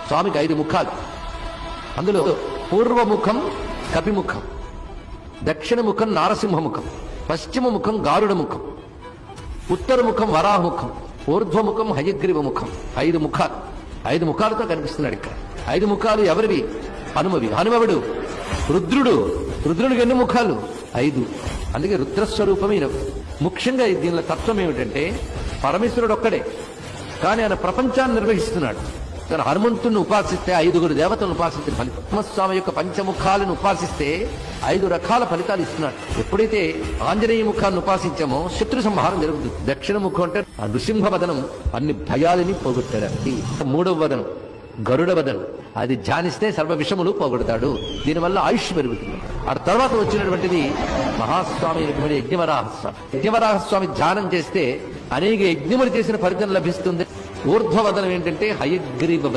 స్వామికి 5 ముఖాలు. అందులో పూర్వముఖం కపిముఖం, దక్షిణ ముఖం నారసింహముఖం, పశ్చిమ ముఖం గారుడ ముఖం, ఉత్తర ముఖం వరాహముఖం, ఊర్ధ్వముఖం హయగ్రీవ ముఖం. 5 ముఖాలు. 5 ముఖాలతో కనిపిస్తున్నాడు ఇక్కడ. 5 ముఖాలు ఎవరివి? హనుమవి. హనుమవుడు రుద్రుడికి ఎన్ని ముఖాలు? 5. అందుకే రుద్రస్వరూపమైన. ముఖ్యంగా దీనిలో తత్వం ఏమిటంటే పరమేశ్వరుడు ఒక్కడే, కానీ ఆయన ప్రపంచాన్ని నిర్వహిస్తున్నాడు. తన హనుమంతుడిని ఉపాసిస్తే 5 దేవతలను ఉపాసిస్తే ఫలితం. హనుమస్వామి యొక్క పంచముఖాలను ఉపాసిస్తే 5 రకాల ఫలితాలు ఇస్తున్నాడు. ఎప్పుడైతే ఆంజనేయ ముఖాన్ని ఉపాసించామో శత్రు సంహారం జరుగుతుంది. దక్షిణ ముఖం అంటే ఆ నృసింహ వదనం, అన్ని భయాలని పోగొట్టాడండి. 3వ వదనం గరుడ వదనం, అది ధ్యానిస్తే సర్వ విషములు పోగొడతాడు. దీనివల్ల ఆయుష్ పెరుగుతుంది. ఆ తర్వాత వచ్చినటువంటిది మహాస్వామి యజ్ఞవరాహస్వామి. యజ్ఞవరాహస్వామి ధ్యానం చేస్తే అనేక యజ్ఞములు చేసిన ఫలితం లభిస్తుంది. ఊర్ధ్వవదనం ఏంటంటే హయగ్రీవ వదనం.